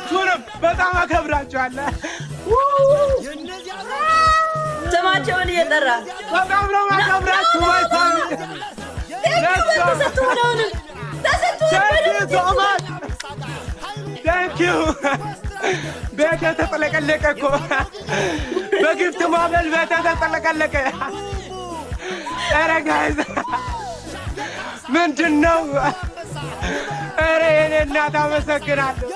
ሁላችሁንም በጣም አከብራችኋለሁ። ስማቸውን እየጠራ በጣም ነው ማከብራችሁ። ማይ ፋሚሊ Thank you. ቤቴ ተጠለቀለቀ እኮ በጊፍት ማበል ቤቴ ተጠለቀለቀ። ኧረ ጋይዝ ምንድነው? ኧረ የኔ እናት አመሰግናለሁ።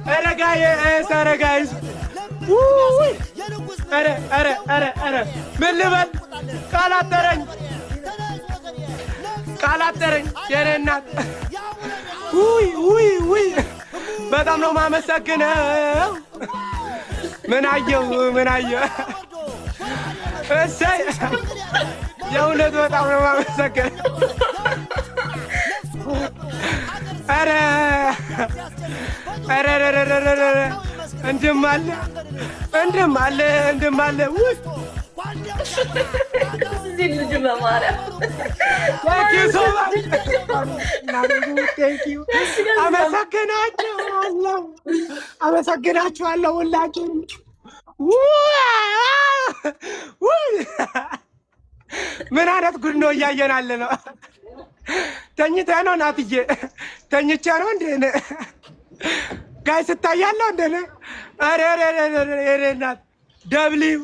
ኧረ ጋይዝ ኧረ ምን ልበል? ቃላጠረኝ የኔ እናት። ውይ በጣም ነው ማመሰግነው። ምን አየው እሰይ የእውነት በጣም ነው ማመሰግነው። ኧረ እንድም አለ እዚህ ልጅ በማርያም አመሰግናችኋለሁ ሁላችሁም። ምን አይነት ጉድ ነው እያየናለ ነው? ተኝተህ ነው ናትዬ? ተኝቼ ነው እንደ ጋይ ስታያለሁ እንደ ኧረ እናት ደብሊው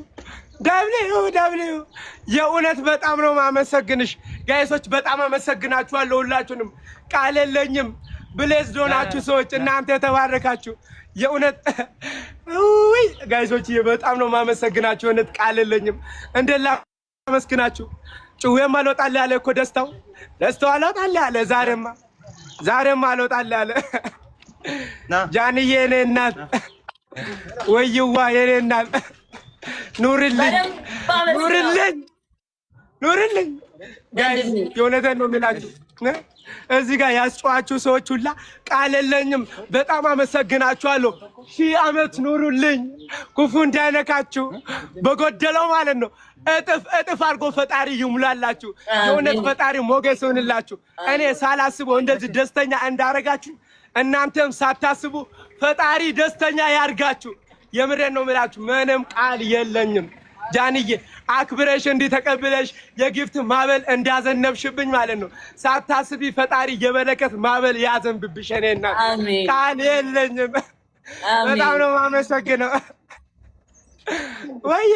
የእውነት በጣም ነው ማመሰግንሽ ጋይሶች። በጣም አመሰግናችኋለሁ ሁላችሁንም። ቃል የለኝም። ብሌዝ ዶናችሁ ሰዎች እናንተ የተባረካችሁ የእውነት ጋይሶች በጣም ነው ማመሰግናችሁ። እውነት ቃል የለኝም። እንደላ አመስግናችሁ። ጭዌም አልወጣል ያለ እኮ ደስታው አልወጣል ያለ ዛሬማ አልወጣል ያለ ጃንዬ የኔ እናት ወይዋ የኔ እናት ኑርልኝ ጋይስ የእውነቴን ነው የምላችሁ። እዚህ ጋር ያስጨዋችሁ ሰዎች ሁላ ቃል የለኝም። በጣም አመሰግናችኋለሁ። 1000 ዓመት ኑሩልኝ። ክፉ እንዳይነካችሁ በጎደለው ማለት ነው እጥፍ አድርጎ ፈጣሪ ይሙላላችሁ። የእውነት ፈጣሪ ሞገስ ይሁንላችሁ። እኔ ሳላስበው እንደዚህ ደስተኛ እንዳረጋችሁ እናንተም ሳታስቡ ፈጣሪ ደስተኛ ያርጋችሁ። የምሬን ነው የምላችሁ። ምንም ቃል የለኝም። ጃንዬ አክብረሽ እንዲተቀብለሽ የጊፍት ማበል እንዳዘነብሽብኝ ማለት ነው። ሳታስቢ ፈጣሪ የበረከት ማበል ያዘንብብሽ። እኔና ቃል የለኝም። በጣም ነው የማመሰግነው። ወየ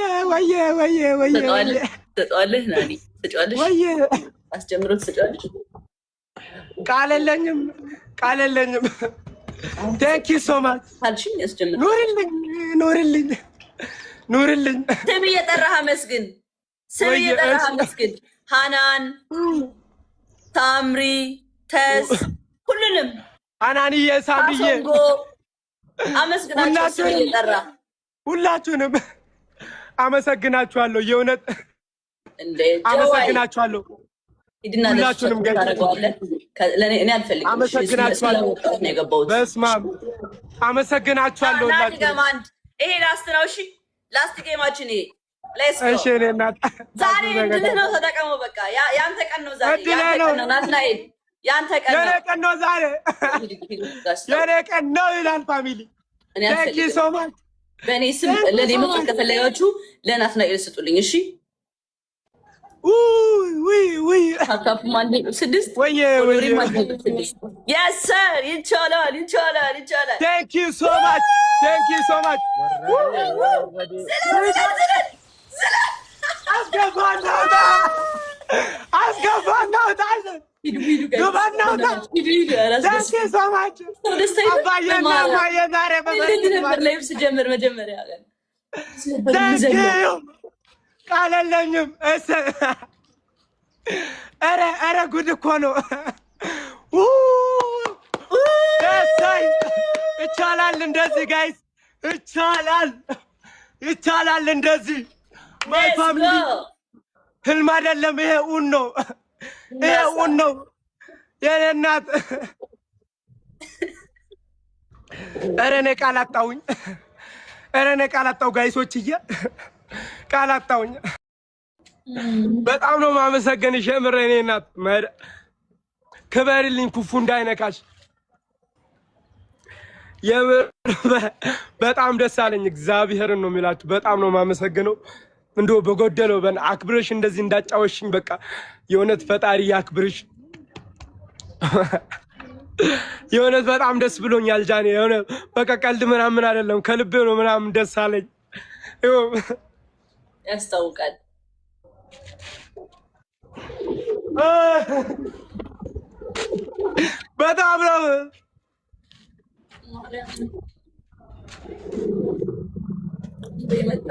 ትሰጫዋለህ ናኒ ትሰጫዋለሽ። አስጀምሮ ትሰጫዋለሽ። ቃል የለኝም። ቴንክ ዩ ሶ ማች አልሽኝ። ያስጀምር ኑርልኝ። ስም እየጠራህ አመስግን። ሃናን፣ ታምሪ፣ ተስ ሁሉንም ሃናንዬ፣ ሳምሪዬ አመስግናቸው። ስም እየጠራህ ሁላችሁንም አመሰግናችኋለሁ። የእውነት አመሰግናችኋለሁ። ሁላችሁንም እኔ አልፈልግም። አመሰግናችኋለሁ። በስመ አብ አመሰግናችኋለሁ። ይሄ ላስት ነው። እሺ ላስት ጌማችን ይሄ። እሺ እኔ እናት ዛሬ እድልህ ነው፣ ተጠቀመው። በቃ ያንተ ቀን ነው ዛሬ። ያንተ ቀን ነው ናትናኤል፣ ያንተ ቀን ነው። የኔ ቀን ነው ዛሬ፣ የኔ ቀን ነው ይላል ፋሚሊ። ቴንክ ዩ ሶ ማች። በእኔ ስም ለኔ መስጠት ከፈለጋችሁ ለናትናኤል ስጡልኝ። እሺ ውይ ታፕታፕ ማንዴ 6 ወይ yes sir ይቻላል። ቴንክ ዩ ሶ ማች ቃል የለኝም። ኧረ ጉድ እኮ ነው። ይቻላል እንደዚህ ጋይስ፣ ይቻላል እንደዚህ። ማይ ፋሚሊ ህልም አይደለም ይሄ እውን ነው። የኔ እናት ኧረ እኔ ቃል አጣሁ ጋይሶችዬ፣ ቃል አጣሁኝ። በጣም ነው ማመሰገንሽ የምር የኔ እናት። ክበሪልኝ፣ ክፉ እንዳይነካሽ በጣም ደስ አለኝ። እግዚአብሔርን ነው የሚላችሁ። በጣም ነው የማመሰግነው። እንደው በጎደለው አክብረሽ እንደዚህ እንዳጫወሽኝ በቃ የእውነት ፈጣሪ ያክብርሽ። የእውነት በጣም ደስ ብሎኛል ጃኔ። የሆነ በቃ ቀልድ ምናምን አይደለም ከልቤ ነው ምናምን ደስ አለኝ። ያስታውቃል። በጣም ነው የመጣ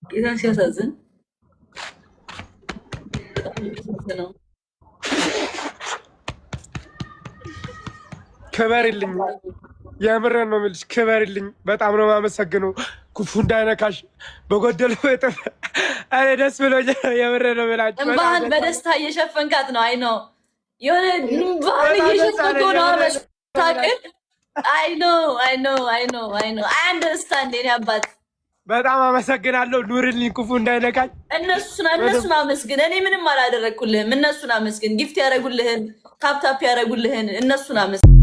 ጌታ ሲያሳዝን ነው። ክበርልኝ፣ የምሬን ነው የምልሽ። ክበርልኝ። በጣም ነው የማመሰግነው። ክፉ እንዳይነካሽ በጎደለው እጥፍ። እኔ ደስ ብሎኛል። የምሬን ነው የምላችሁ። እንባህን በደስታ እየሸፈንካት ነው። አይ ነው የሆነ እንባህን እየሸፈንከው ነው። ታውቅን። አይ ነው አይ አንደርስታንድ የኔ አባት። በጣም አመሰግናለሁ። ኑርልኝ፣ ክፉ እንዳይነካኝ። እነሱን አመስግን። እኔ ምንም አላደረግኩልህም። እነሱን አመስግን። ጊፍት ያደረጉልህን ታፕታፕ ያደረጉልህን እነሱን አመስግን።